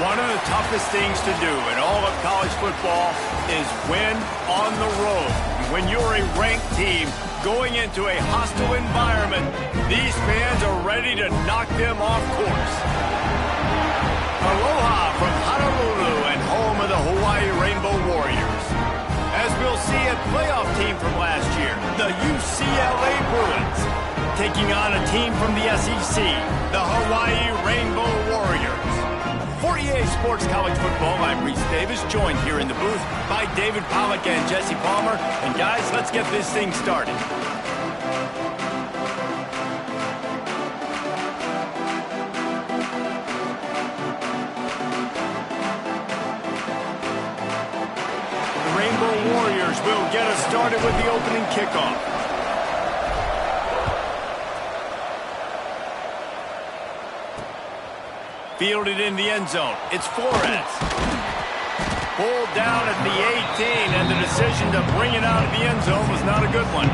One of the toughest things to do in all of college football is win on the road. When you're a ranked team going into a hostile environment, these fans are ready to knock them off course. Aloha from Honolulu and home of the Hawaii Rainbow Warriors. As we'll see, a playoff team from last year, the UCLA Bruins, taking on a team from the SEC, the Hawaii Rainbow Warriors. For EA Sports College Football, I'm Reese Davis, joined here in the booth by David Pollack and Jesse Palmer. And guys, let's get this thing started. The Rainbow Warriors will get us started with the opening kickoff. Fielded in the end zone. It's Flores. Pulled down at the 18, and the decision to bring it out of the end zone was not a good one.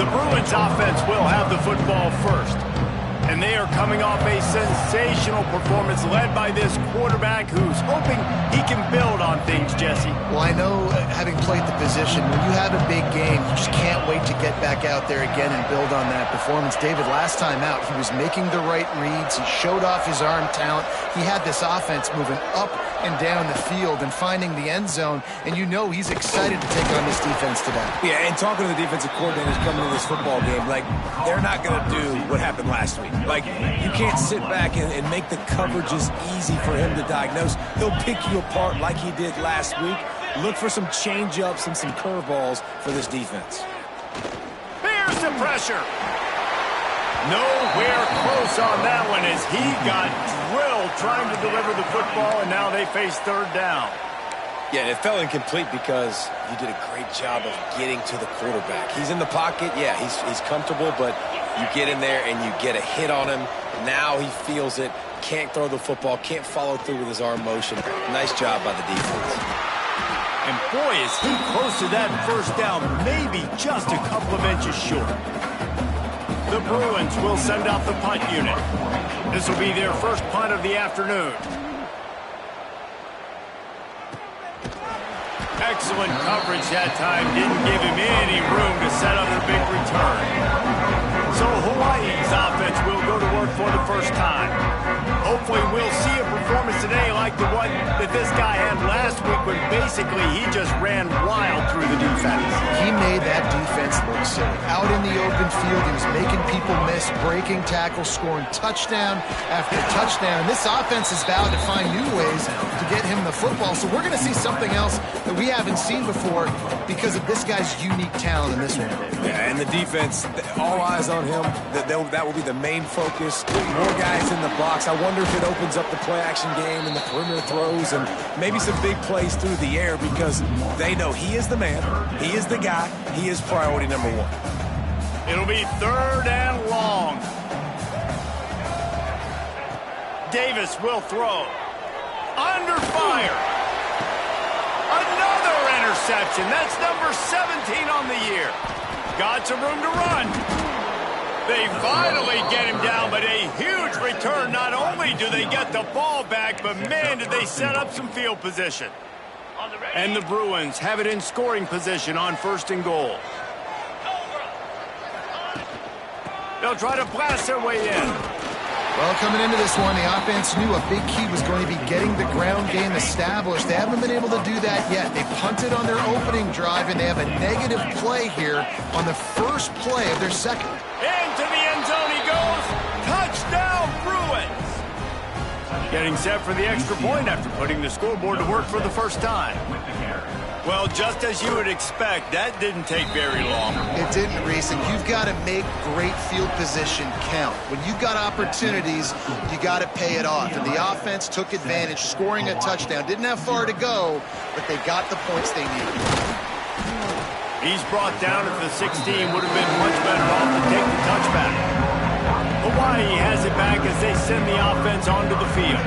The Bruins offense will have the football first. And they are coming off a sensational performance led by this quarterback who's hoping he can build on things, Jesse. Well, I know, having played the position, when you have a big game, you just can't wait to get back out there again and build on that performance. David, last time out, he was making the right reads. He showed off his arm talent. He had this offense moving up and down the field and finding the end zone, and you know he's excited to take on this defense today. Yeah, and talking to the defensive coordinators coming into this football game, like, they're not going to do what happened last week. Like, you can't sit back and make the coverages easy for him to diagnose. He'll pick you apart like he did last week. Look for some change-ups and some curveballs for this defense. Here's the pressure. Nowhere close on that one as he got drilled trying to deliver the football, and now they face third down. Yeah, it fell incomplete because you did a great job of getting to the quarterback. He's in the pocket. Yeah, he's comfortable, but you get in there and you get a hit on him. Now he feels it. Can't throw the football. Can't follow through with his arm motion. Nice job by the defense. And boy, is he close to that first down, maybe just a couple of inches short. The Bruins will send out the punt unit. This will be their first punt of the afternoon. Excellent coverage that time. Didn't give him any room to set up the big return. So Hawaii's offense will go to work for the first time. Hopefully we'll see a performance today like the one that this guy had last week when basically he just ran wild through the defense. He made that defense look silly. Out in the open field, he was making people miss, breaking tackles, scoring touchdown after touchdown. And this offense is bound to find new ways to get him the football. So we're going to see something else that we haven't seen before because of this guy's unique talent in this one. Yeah, and the defense, all eyes on him. That will be the main focus. More guys in the box. I wonder if it opens up the play-action game and the perimeter throws and maybe some big plays through the air because they know he is the man, he is the guy, he is priority number one. It'll be third and long. Davis will throw. Under fire. Another interception. That's number 17 on the year. Got some room to run. They finally get him down, but a huge return. Not only do they get the ball back, but man, did they set up some field position. And the Bruins have it in scoring position on first and goal. They'll try to blast their way in. Well, coming into this one, the offense knew a big key was going to be getting the ground game established. They haven't been able to do that yet. They punted on their opening drive, and they have a negative play here on the first play of their second. Into the end zone he goes. Touchdown, Bruins. Getting set for the extra point after putting the scoreboard to work for the first time. Well, just as you would expect, that didn't take very long. It didn't, Reese, and you've got to make great field position count. When you've got opportunities, you got to pay it off. And the offense took advantage, scoring a touchdown. Didn't have far to go, but they got the points they needed. He's brought down at the 16. Would have been much better off to take the touchback. Hawaii has it back as they send the offense onto the field.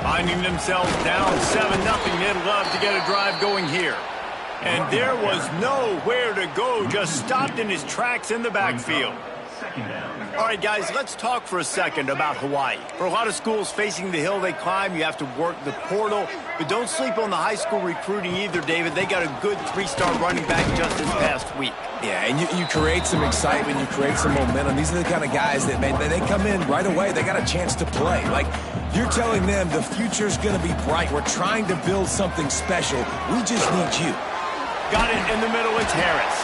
Finding themselves down 7-0, they'd love to get a drive going here. And there was nowhere to go, just stopped in his tracks in the backfield. All right, guys, let's talk for a second about Hawaii. For a lot of schools facing the hill they climb, you have to work the portal. But don't sleep on the high school recruiting either, David. They got a good 3-star running back just this past week. Yeah, and you create some excitement, you create some momentum. These are the kind of guys that, man, they come in right away. They got a chance to play. Like, you're telling them the future's going to be bright. We're trying to build something special. We just need you. Got it in the middle, it's Harris.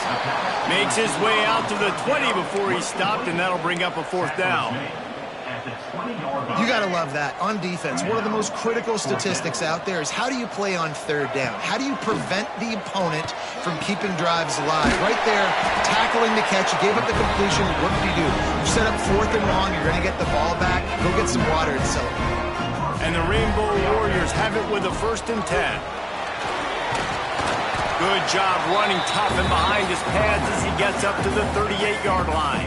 Makes his way out to the 20 before he stopped, and that'll bring up a 4th down. You got to love that. On defense, one of the most critical statistics out there is how do you play on 3rd down? How do you prevent the opponent from keeping drives alive? Right there, tackling the catch. You gave up the completion. What did you do? You set up 4th and long. You're going to get the ball back. Go get some water and celebrate. And the Rainbow Warriors have it with a 1st and 10. Good job running tough and behind his pads as he gets up to the 38-yard line.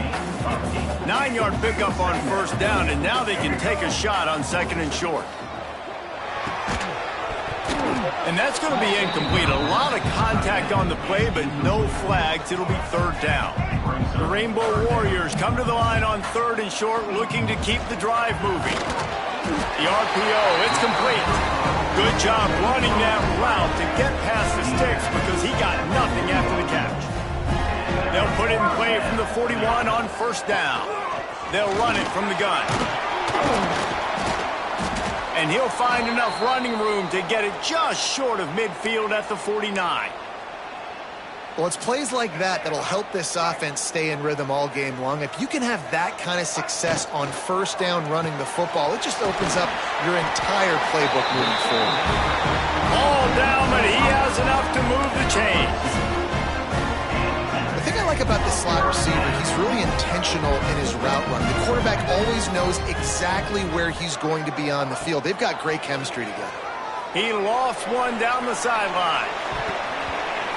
9-yard pickup on 1st down, and now they can take a shot on 2nd and short. And that's going to be incomplete. A lot of contact on the play, but no flags. It'll be 3rd down. The Rainbow Warriors come to the line on 3rd and short, looking to keep the drive moving. The RPO, it's complete. Good job running that route to get past the sticks because he got nothing after the catch. They'll put it in play from the 41 on 1st down. They'll run it from the gun. And he'll find enough running room to get it just short of midfield at the 49. Well, it's plays like that that'll help this offense stay in rhythm all game long. If you can have that kind of success on 1st down running the football, it just opens up your entire playbook moving forward. All down, but he has enough to move the chains. The thing I like about this slot receiver, he's really intentional in his route run. The quarterback always knows exactly where he's going to be on the field. They've got great chemistry together. He lofts one down the sideline.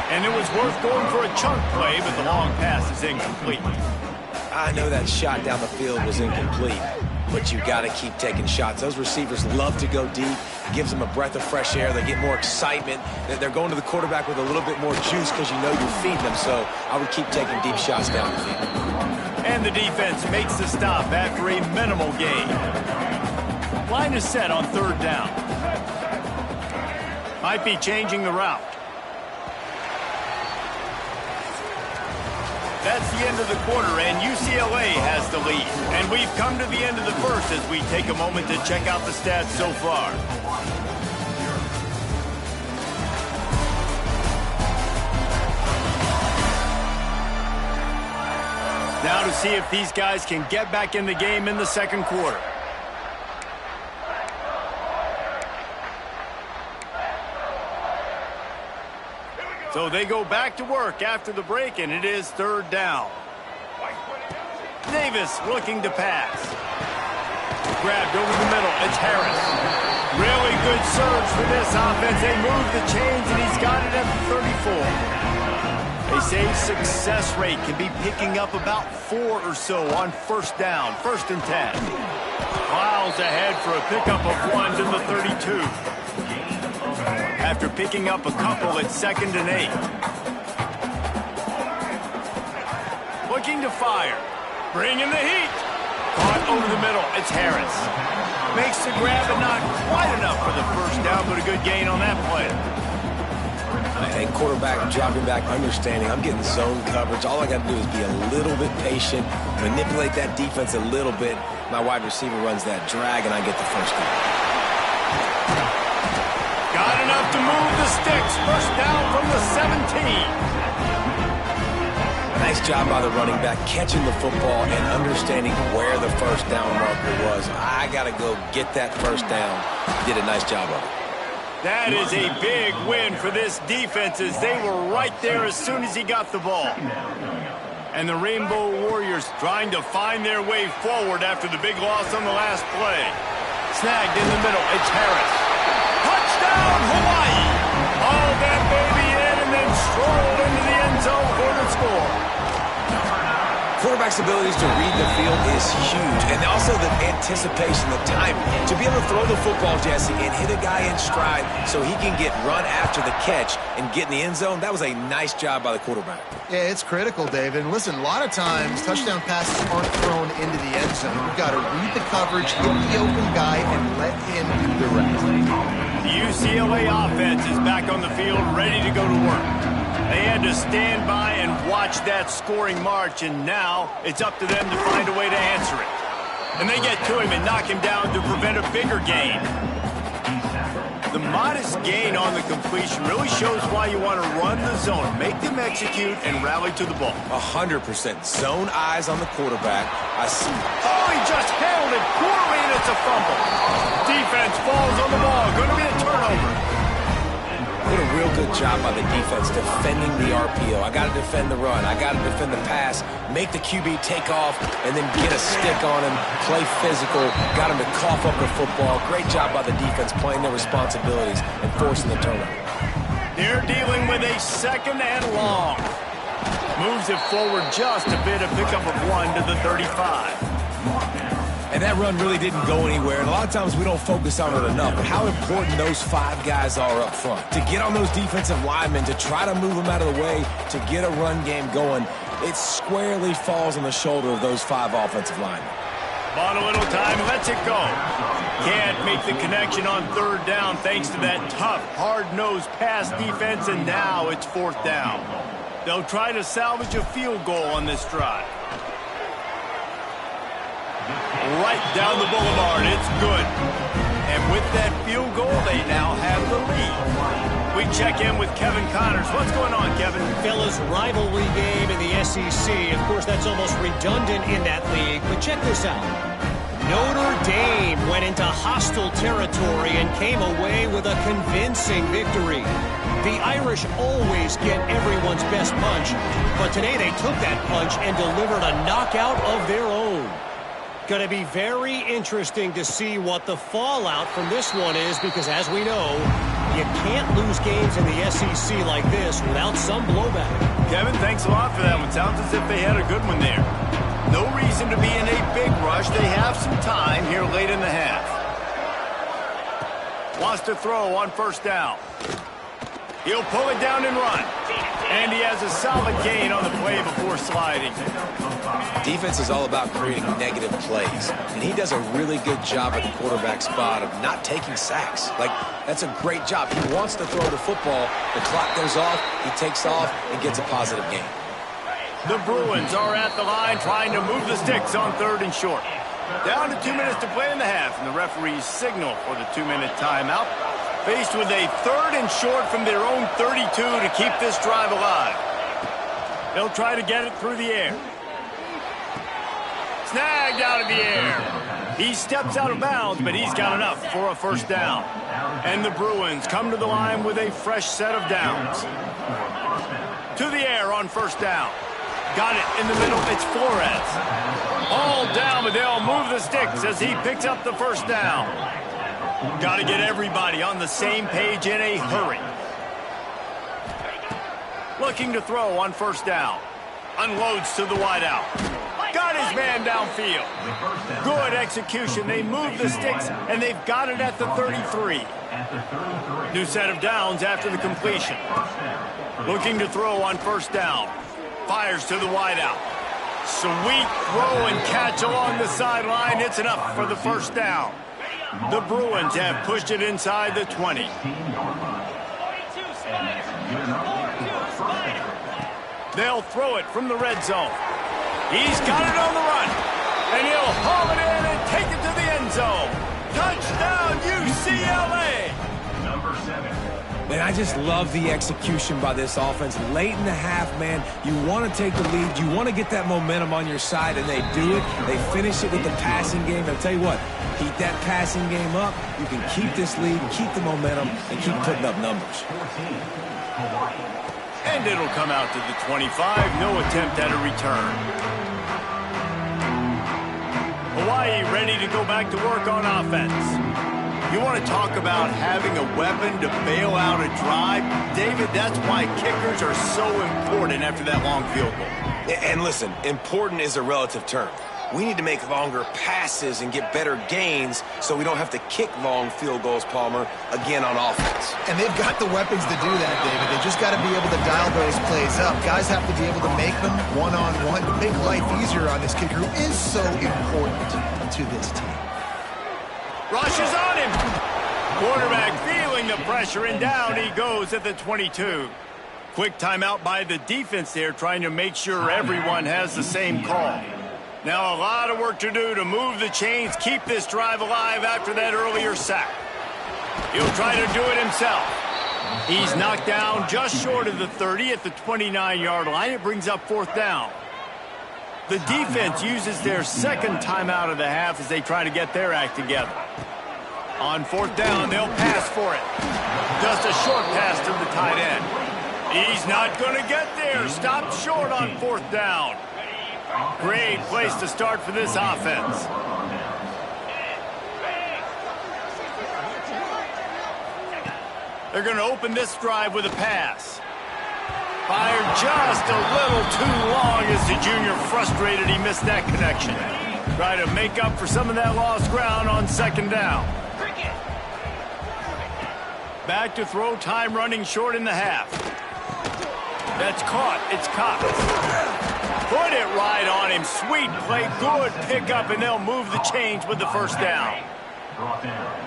And it was worth going for a chunk play, but the long pass is incomplete. I know that shot down the field was incomplete, but you got to keep taking shots. Those receivers love to go deep. It gives them a breath of fresh air. They get more excitement. They're going to the quarterback with a little bit more juice because you know you're feeding them. So I would keep taking deep shots down the field. And the defense makes the stop after a minimal gain. Line is set on 3rd down. Might be changing the route. That's the end of the quarter, and UCLA has the lead. And we've come to the end of the 1st as we take a moment to check out the stats so far. Now to see if these guys can get back in the game in the 2nd quarter. So they go back to work after the break, and it is 3rd down. Davis looking to pass. Grabbed over the middle. It's Harris. Really good surge for this offense. They move the chains, and he's got it at the 34. They say success rate can be picking up about 4 or so on 1st down, 1st and 10. Miles ahead for a pickup of 1 to the 32. After picking up a couple at 2nd and 8. Looking to fire. Bringing the heat. Caught over the middle. It's Harris. Makes the grab, but not quite enough for the 1st down, but a good gain on that play. And quarterback dropping back, understanding I'm getting zone coverage. All I got to do is be a little bit patient, manipulate that defense a little bit. My wide receiver runs that drag, and I get the 1st down. Got enough to move the sticks. 1st down from the 17. Nice job by the running back, catching the football and understanding where the 1st down marker was. I got to go get that 1st down. Did a nice job of it. That is a big win for this defense as they were right there as soon as he got the ball. And the Rainbow Warriors trying to find their way forward after the big loss on the last play. Snagged in the middle. It's Harris. Touchdown, Hawaii! All that baby in and then strolled into the end zone for the score. Quarterback's abilities to read the field is huge, and also the anticipation, the timing. To be able to throw the football, Jesse, and hit a guy in stride so he can get run after the catch and get in the end zone, that was a nice job by the quarterback. Yeah, it's critical, David. And listen, a lot of times touchdown passes aren't thrown into the end zone. You've got to read the coverage, hit the open guy, and let him do the rest. The UCLA offense is back on the field, ready to go to work. They had to stand by and watch that scoring march, and now it's up to them to find a way to answer it. And they get to him and knock him down to prevent a bigger gain. The modest gain on the completion really shows why you want to run the zone, make them execute, and rally to the ball. 100%. Zone eyes on the quarterback. I see. Oh, he just handled it poorly, and it's a fumble. Defense falls on the ball. Going to be a turnover. Did a real good job by the defense defending the RPO. I got to defend the run. I got to defend the pass, make the QB take off, and then get a stick on him, play physical, got him to cough up the football. Great job by the defense playing their responsibilities and forcing the turnover. They're dealing with a second and long. Moves it forward just a bit, a pickup of 1 to the 35. And that run really didn't go anywhere. And a lot of times we don't focus on it enough. But how important those 5 guys are up front. To get on those defensive linemen, to try to move them out of the way, to get a run game going, it squarely falls on the shoulder of those 5 offensive linemen. Bought a little time, lets it go. Can't make the connection on third down thanks to that tough, hard-nosed pass defense, and now it's fourth down. They'll try to salvage a field goal on this drive. Right down the boulevard, it's good. And with that field goal, they now have the lead. We check in with Kevin Connors. What's going on, Kevin? Fellas, rivalry game in the SEC. Of course, that's almost redundant in that league, but check this out. Notre Dame went into hostile territory and came away with a convincing victory. The Irish always get everyone's best punch, but today they took that punch and delivered a knockout of their own. Going to be very interesting to see what the fallout from this one is, because as we know, you can't lose games in the SEC like this without some blowback. Kevin, thanks a lot for that one. Sounds as if they had a good one there. No reason to be in a big rush. They have some time here late in the half. Wants to throw on first down. He'll pull it down and run. And he has a solid gain on the play before sliding. Defense is all about creating negative plays, and he does a really good job at the quarterback spot of not taking sacks. Like, that's a great job. He wants to throw the football. The clock goes off, he takes off, and gets a positive gain. The Bruins are at the line trying to move the sticks on third and short. Down to 2 minutes to play in the half, and the referees signal for the 2-minute timeout. Faced with a third and short from their own 32 to keep this drive alive. They'll try to get it through the air. Snagged out of the air. He steps out of bounds, but he's got enough for a first down. And the Bruins come to the line with a fresh set of downs. To the air on first down. Got it in the middle. It's Flores. All down, but they'll move the sticks as he picks up the first down. Got to get everybody on the same page in a hurry. Looking to throw on first down. Unloads to the wideout. Got his man downfield. Good execution. They move the sticks, and they've got it at the 33. New set of downs after the completion. Looking to throw on first down. Fires to the wideout. Sweet throw and catch along the sideline. It's enough for the first down. The Bruins have pushed it inside the 20. They'll throw it from the red zone. He's got it on the run. And he'll haul it in and take it to the end zone. Touchdown, UCLA! Number 7. Man, I just love the execution by this offense. Late in the half, man, you want to take the lead. You want to get that momentum on your side, and they do it. They finish it with the passing game. I'll tell you what, keep that passing game up. You can keep this lead, keep the momentum, and keep putting up numbers. And it'll come out to the 25. No attempt at a return. Hawaii ready to go back to work on offense. You want to talk about having a weapon to bail out a drive? David, that's why kickers are so important after that long field goal. And listen, important is a relative term. We need to make longer passes and get better gains so we don't have to kick long field goals, Palmer, again on offense. And they've got the weapons to do that, David. They just got to be able to dial those plays up. Guys have to be able to make them one-on-one to make life easier on this kicker who is so important to this team. Rushes on him. Quarterback feeling the pressure, and down he goes at the 22. Quick timeout by the defense there, trying to make sure everyone has the same call. Now a lot of work to do to move the chains, keep this drive alive after that earlier sack. He'll try to do it himself. He's knocked down just short of the 30 at the 29-yard line. It brings up 4th down. The defense uses their second timeout of the half as they try to get their act together. On 4th down, they'll pass for it. Just a short pass to the tight end. He's not going to get there. Stopped short on 4th down. Great place to start for this offense. They're going to open this drive with a pass. Fired just a little too long as the junior frustrated he missed that connection. Try to make up for some of that lost ground on 2nd down. Back to throw, time running short in the half. That's caught. It's Cox. Put it right on him. Sweet play. Good pickup, and they'll move the chains with the 1st down.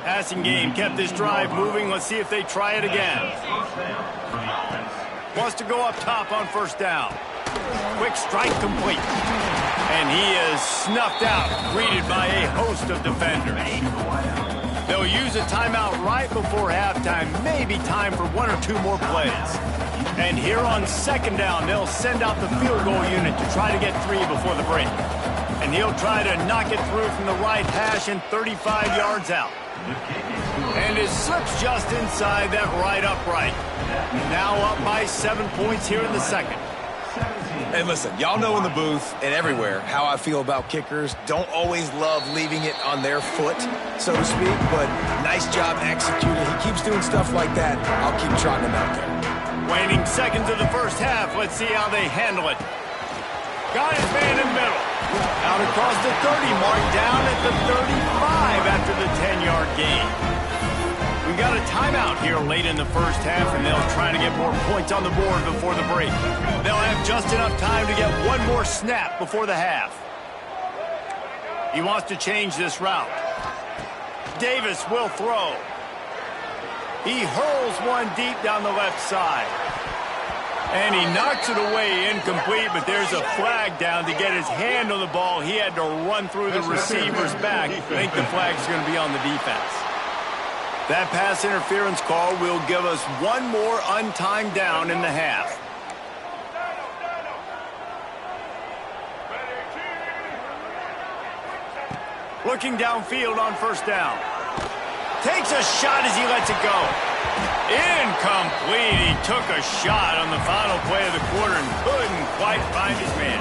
Passing game kept this drive moving. Let's see if they try it again. Wants to go up top on 1st down. Quick strike complete. And he is snuffed out, greeted by a host of defenders. They'll use a timeout right before halftime. Maybe time for 1 or 2 more plays. And here on 2nd down, they'll send out the field goal unit to try to get 3 before the break. And he'll try to knock it through from the right hash and 35 yards out. And it slips just inside that right upright. Now up by 7 points here in the 2nd. And listen, y'all know in the booth and everywhere how I feel about kickers. Don't always love leaving it on their foot, so to speak, but nice job executing. He keeps doing stuff like that. I'll keep trotting him out there. Waning seconds of the 1st half. Let's see how they handle it. Got his man in the middle. Out across the 30 mark, down at the 35 after the 10-yard gain. We got a timeout here late in the 1st half, and they'll try to get more points on the board before the break. They'll have just enough time to get one more snap before the half. He wants to change this route. Davis will throw. He hurls one deep down the left side. And he knocks it away incomplete, but there's a flag down to get his hand on the ball. He had to run through the receiver's back. I think the flag's going to be on the defense. That pass interference call will give us one more untimed down in the half. Looking downfield on 1st down. Takes a shot as he lets it go. Incomplete. He took a shot on the final play of the quarter and couldn't quite find his man.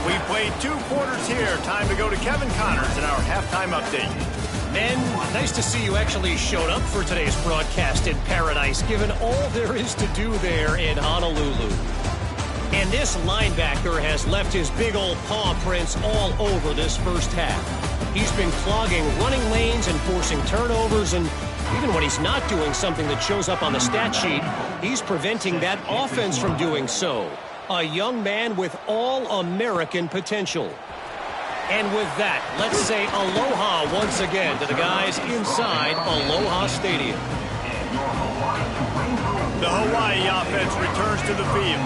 We played 2 quarters here. Time to go to Kevin Connors in our halftime update. Men, nice to see you actually showed up for today's broadcast in paradise, given all there is to do there in Honolulu. And this linebacker has left his big old paw prints all over this 1st half. He's been clogging running lanes and forcing turnovers, and even when he's not doing something that shows up on the stat sheet, he's preventing that offense from doing so. A young man with all-American potential. And with that, let's say aloha once again to the guys inside Aloha Stadium. The Hawaii offense returns to the field.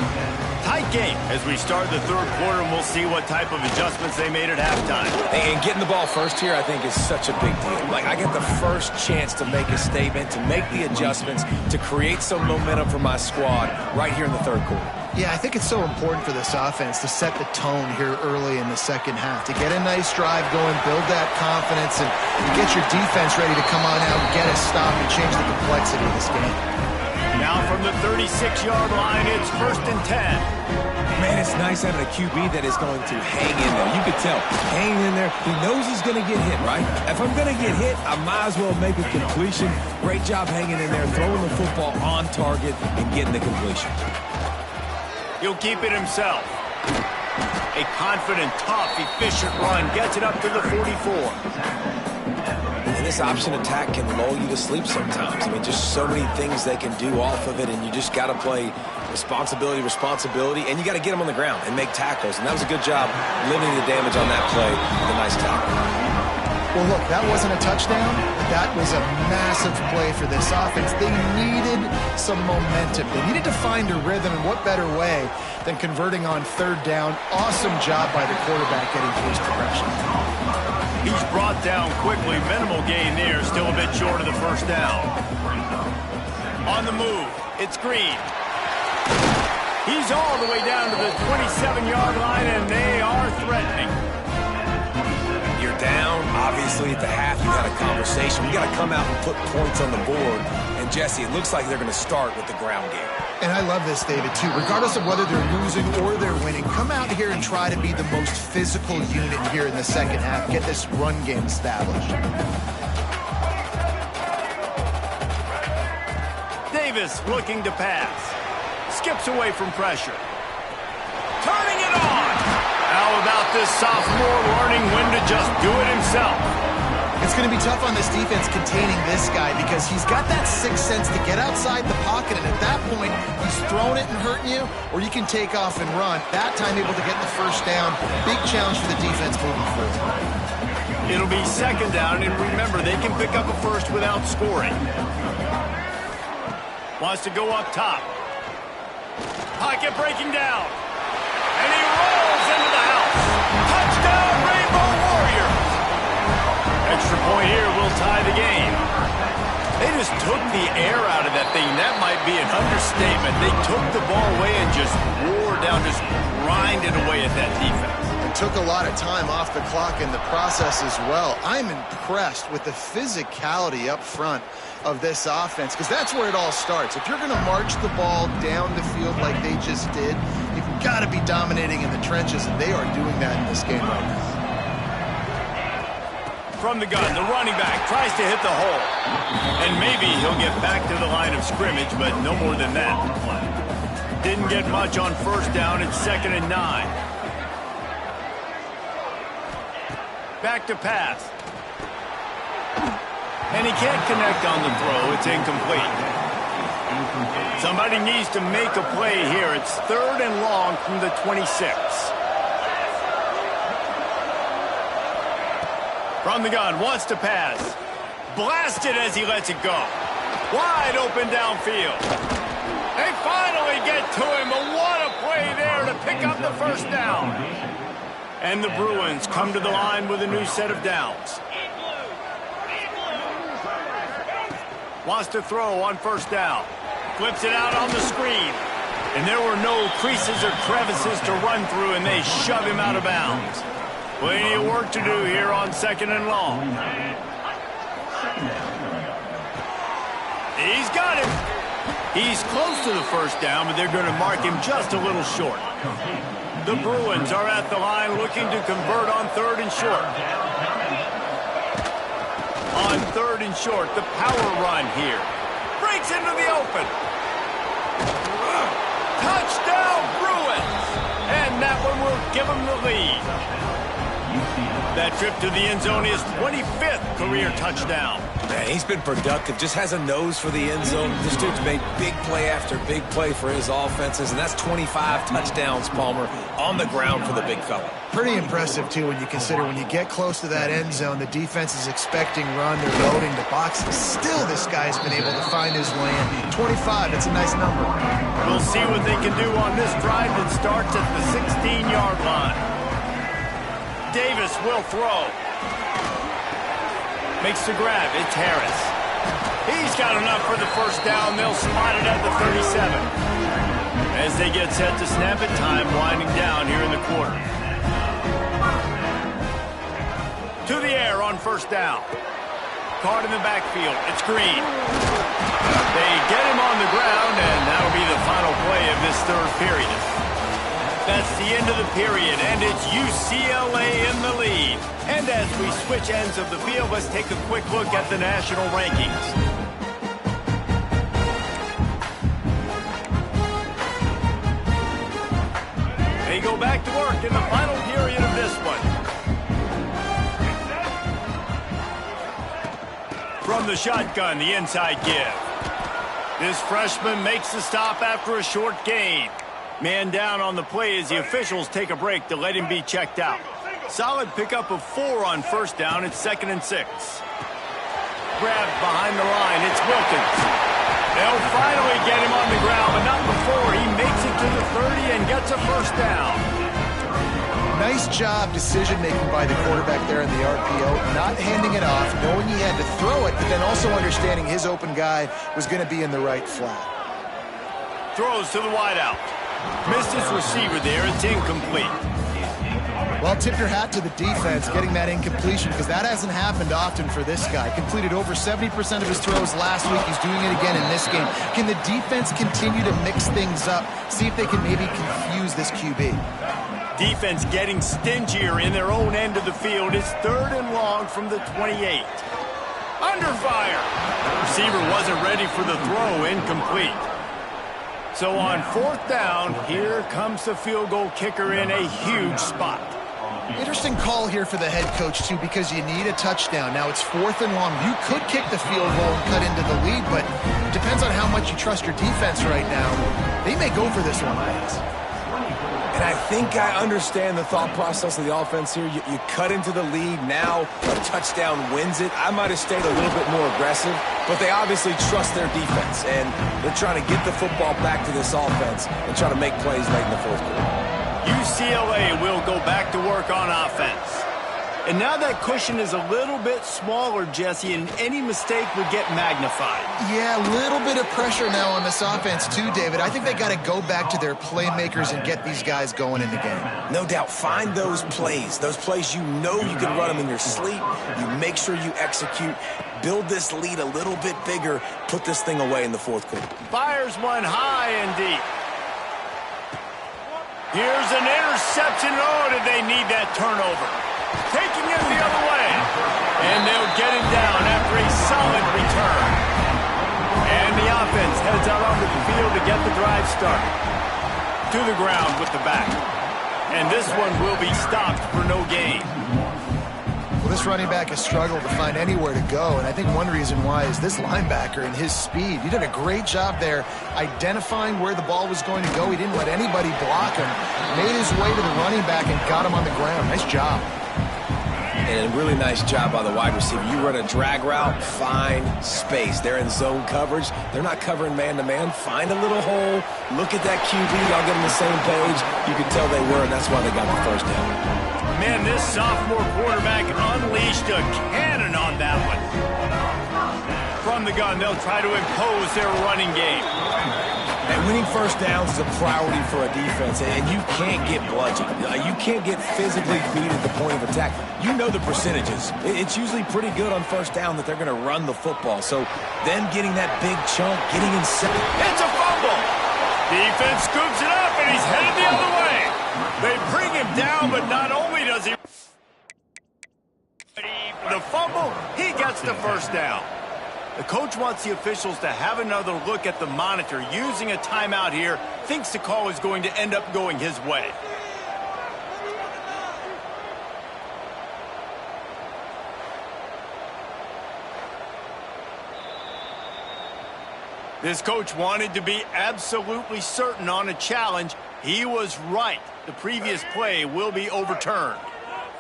Tight game as we start the 3rd quarter, and we'll see what type of adjustments they made at halftime. And getting the ball first here, I think, is such a big deal. Like, I get the first chance to make a statement, to make the adjustments, to create some momentum for my squad right here in the 3rd quarter. Yeah, I think it's so important for this offense to set the tone here early in the 2nd half, to get a nice drive going, build that confidence, and get your defense ready to come on out and get a stop and change the complexity of this game. Now from the 36-yard line, it's 1st and 10. Man, it's nice having a QB that is going to hang in there. You could tell, hanging in there. He knows he's going to get hit, right? If I'm going to get hit, I might as well make a completion. Great job hanging in there, throwing the football on target and getting the completion. He'll keep it himself. A confident, tough, efficient run gets it up to the 44. And this option attack can lull you to sleep sometimes. I mean, just so many things they can do off of it, and you just got to play responsibility, and you got to get them on the ground and make tackles. And that was a good job limiting the damage on that play with a nice tackle. Well, look, that wasn't a touchdown. That was a massive play for this offense. They needed some momentum. They needed to find a rhythm, and what better way than converting on third down. Awesome job by the quarterback getting through his progression. He's brought down quickly. Minimal gain there. Still a bit short of the first down. On the move, it's Green. He's all the way down to the 27-yard line, and they are threatening. You're down, obviously, at the half. You had a conversation. You got to come out and put points on the board. And, Jesse, it looks like they're going to start with the ground game. And I love this, David, too. Regardless of whether they're losing or they're winning, come out here and try to be the most physical unit here in the second half. Get this run game established. Davis looking to pass. Skips away from pressure. Turning it on! How about this sophomore learning when to just do it himself? It's going to be tough on this defense containing this guy because he's got that sixth sense to get outside the pocket, and at that point, he's throwing it and hurting you, or you can take off and run. That time able to get the first down. Big challenge for the defense moving forward. It'll be second down, and remember, they can pick up a first without scoring. Wants to go up top. Pocket breaking down. And he rolls into the house. Touchdown, Rainbow Warriors! Extra point here will tie the game. They just took the air out of that thing. That might be an understatement. They took the ball away and just wore down, just grinded away at that defense. It took a lot of time off the clock in the process as well. I'm impressed with the physicality up front of this offense, because that's where it all starts. If you're going to march the ball down the field like they just did, you've got to be dominating in the trenches, and they are doing that in this game right now. From the gun, the running back tries to hit the hole. And maybe he'll get back to the line of scrimmage, but no more than that. Didn't get much on first down. It's 2nd and 9. Back to pass. And he can't connect on the throw. It's incomplete. Somebody needs to make a play here. It's 3rd and long from the 26. From the gun, wants to pass. Blasted as he lets it go. Wide open downfield. They finally get to him, but what a play there to pick up the first down. And the Bruins come to the line with a new set of downs. Wants to throw on first down. Flips it out on the screen. And there were no creases or crevices to run through, and they shove him out of bounds. Plenty of work to do here on 2nd and long. He's got him. He's close to the first down, but they're going to mark him just a little short. The Bruins are at the line looking to convert on 3rd and short. On 3rd and short, the power run here. Breaks into the open. Touchdown, Bruins! And that one will give them the lead. That trip to the end zone is 25th career touchdown. Man, he's been productive, just has a nose for the end zone. This dude's made big play after big play for his offenses, and that's 25 touchdowns, Palmer, on the ground for the big fella. Pretty impressive, too, when you consider when you get close to that end zone, the defense is expecting run, they're loading the boxes. Still, this guy's been able to find his way in. 25, that's a nice number. We'll see what they can do on this drive that starts at the 16-yard line. Davis will throw. Makes the grab. It's Harris. He's got enough for the first down. They'll spot it at the 37. As they get set to snap it, time winding down here in the quarter. To the air on first down. Caught in the backfield. It's Green. They get him on the ground, and that'll be the final play of this 3rd period. That's the end of the period, and it's UCLA in the lead. And as we switch ends of the field, let's take a quick look at the national rankings. They go back to work. clock in the final period of this one. From the shotgun, the inside give. This freshman makes the stop after a short gain. Man down on the play as the officials take a break to let him be checked out. Solid pickup of 4 on first down. It's 2nd and 6. Grabbed behind the line. It's Wilkins. They'll finally get him on the ground, but not before he makes it to the 30 and gets a first down. Nice job decision-making by the quarterback there in the RPO, not handing it off, knowing he had to throw it, but then also understanding his open guy was going to be in the right flat. Throws to the wideout. Missed his receiver there. It's incomplete. Well, tip your hat to the defense getting that incompletion, because that hasn't happened often for this guy. Completed over 70% of his throws last week. He's doing it again in this game. Can the defense continue to mix things up, see if they can maybe confuse this QB? Defense getting stingier in their own end of the field. It's 3rd and long from the 28. Under fire. Receiver wasn't ready for the throw. Incomplete. So on 4th down, here comes the field goal kicker in a huge spot. Interesting call here for the head coach, too, because you need a touchdown. Now it's 4th and long. You could kick the field goal and cut into the lead, but it depends on how much you trust your defense right now. They may go for this one. And I think I understand the thought process of the offense here. You cut into the lead. Now a touchdown wins it. I might have stayed a little bit more aggressive, but they obviously trust their defense, and they're trying to get the football back to this offense and try to make plays late in the 4th quarter. UCLA will go back to work on offense. And now that cushion is a little bit smaller, Jesse, and any mistake would get magnified. Yeah, a little bit of pressure now on this offense too, David. I think they got to go back to their playmakers and get these guys going in the game. No doubt. Find those plays you know you can run them in your sleep. You make sure you execute. Build this lead a little bit bigger. Put this thing away in the 4th quarter. Fires one high and deep. Here's an interception. Oh, did they need that turnover? Taking it the other way. And they'll get it down after a solid return. And the offense heads out onto the field to get the drive started. To the ground with the back. And this one will be stopped for no gain. Well, this running back has struggled to find anywhere to go, and I think one reason why is this linebacker and his speed. He did a great job there identifying where the ball was going to go. He didn't let anybody block him. Made his way to the running back and got him on the ground. Nice job. And a really nice job by the wide receiver. You run a drag route, find space. They're in zone coverage. They're not covering man-to-man. Find a little hole. Look at that QB. Y'all get on the same page. You can tell they were, and that's why they got the first down. Man, this sophomore quarterback unleashed a cannon on that one. From the gun, they'll try to impose their running game. And winning first downs is a priority for a defense, and you can't get bludgeoned. You can't get physically beat at the point of attack. You know the percentages. It's usually pretty good on first down that they're going to run the football. So then getting that big chunk, getting in second. It's a fumble. Defense scoops it up, and he's headed the other way. They bring him down, but not only does he the fumble, he gets the first down. The coach wants the officials to have another look at the monitor. Using a timeout here, thinks the call is going to end up going his way. This coach wanted to be absolutely certain on a challenge. He was right. The previous play will be overturned.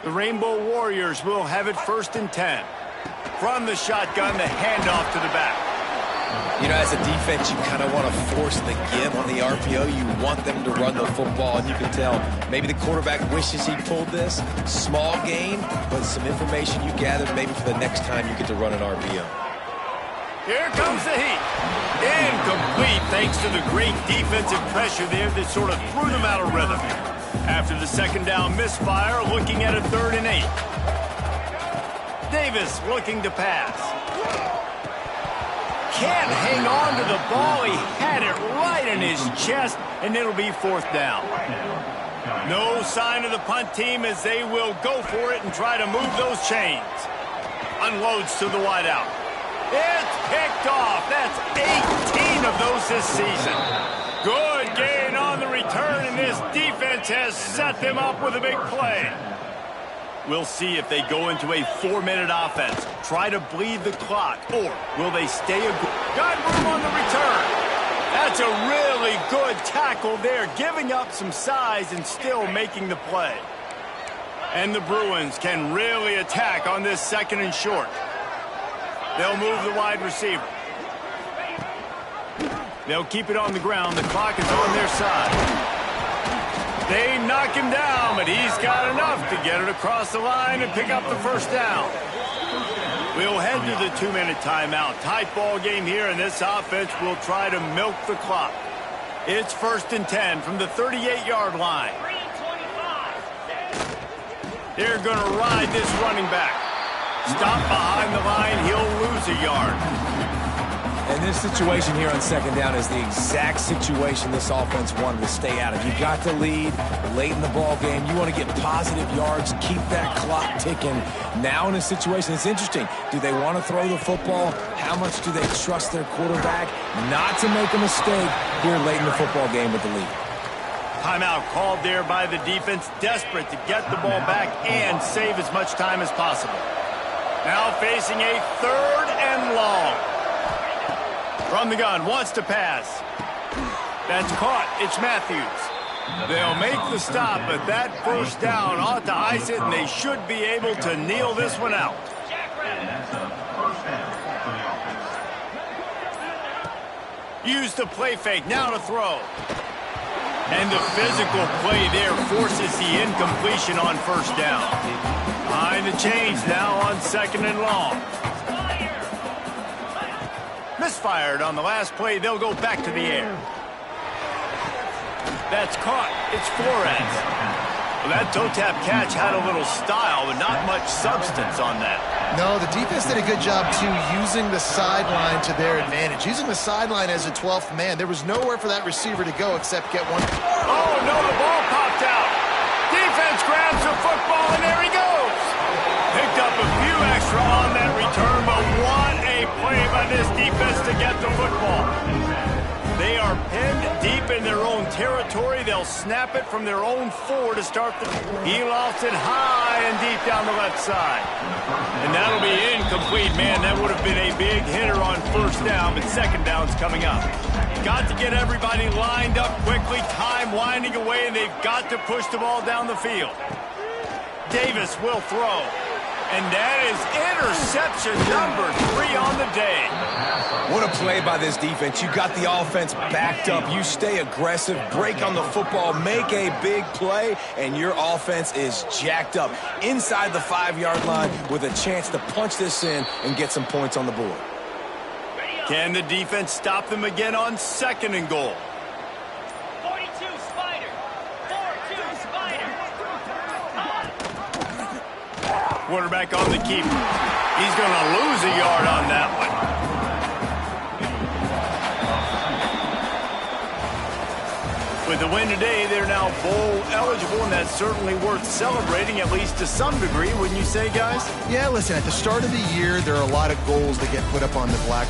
The Rainbow Warriors will have it 1st and 10. From the shotgun, the handoff to the back. You know, as a defense, you kind of want to force the give on the RPO. You want them to run the football, and you can tell maybe the quarterback wishes he pulled this. Small gain, but some information you gathered maybe for the next time you get to run an RPO. Here comes the heat. Incomplete thanks to the great defensive pressure there that sort of threw them out of rhythm. After the 2nd down misfire, looking at a 3rd and 8. Davis looking to pass. Can't hang on to the ball. He had it right in his chest, and it'll be 4th down. No sign of the punt team as they will go for it and try to move those chains. Unloads to the wideout. It's picked off. That's 18 of those this season. Good gain on the return, and this defense defense has set them up with a big play. We'll see if they go into a 4-minute offense, try to bleed the clock, or will they stay got room on the return. That's a really good tackle there, giving up some size and still making the play. And the Bruins can really attack on this 2nd and short. They'll move the wide receiver. They'll keep it on the ground. The clock is on their side. They knock him down, but he's got enough to get it across the line and pick up the 1st down. We'll head to the 2-minute timeout. Tight ball game here, and this offense will try to milk the clock. It's 1st and 10 from the 38-yard line. They're going to ride this running back. Stop behind the line, he'll lose a yard. And this situation here on 2nd down is the exact situation this offense wanted to stay out of. You got the lead late in the ball game. You want to get positive yards, keep that clock ticking. Now in a situation, it's interesting. Do they want to throw the football? How much do they trust their quarterback not to make a mistake here late in the football game with the lead? Timeout called there by the defense, desperate to get the ball back and save as much time as possible. Now facing a 3rd and long. From the gun, wants to pass. That's caught. It's Matthews. They'll make the stop, but that 1st down ought to ice it, and they should be able to kneel this one out. Use the play fake, now to throw. And the physical play there forces the incompletion on 1st down. Behind the chains now on 2nd and long. Misfired on the last play. They'll go back to the air. That's caught. It's Flores. Well, that toe-tap catch had a little style, but not much substance on that. No, the defense did a good job, too, using the sideline to their advantage. Using the sideline as a 12th man. There was nowhere for that receiver to go except get one. Oh, no, the ball popped out. Defense grabs the football, and there he goes. Picked up a few extra on that return, but what a play by this defense to get the football. They are pinned deep in their own territory. They'll snap it from their own 4 to start the... He lofts it high and deep down the left side. And that'll be incomplete, man. That would have been a big hitter on 1st down, but 2nd down's coming up. Got to get everybody lined up quickly. Time winding away, and they've got to push the ball down the field. Davis will throw. And that is interception number 3 on the day. What a play by this defense. You got the offense backed up. You stay aggressive, break on the football, make a big play, and your offense is jacked up inside the 5-yard line with a chance to punch this in and get some points on the board. Can the defense stop them again on 2nd and goal? Quarterback on the keeper. He's going to lose a yard on that one. With the win today, they're now bowl eligible, and that's certainly worth celebrating, at least to some degree, wouldn't you say, guys? Yeah, listen, at the start of the year, there are a lot of goals that get put up on the black.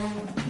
Bye.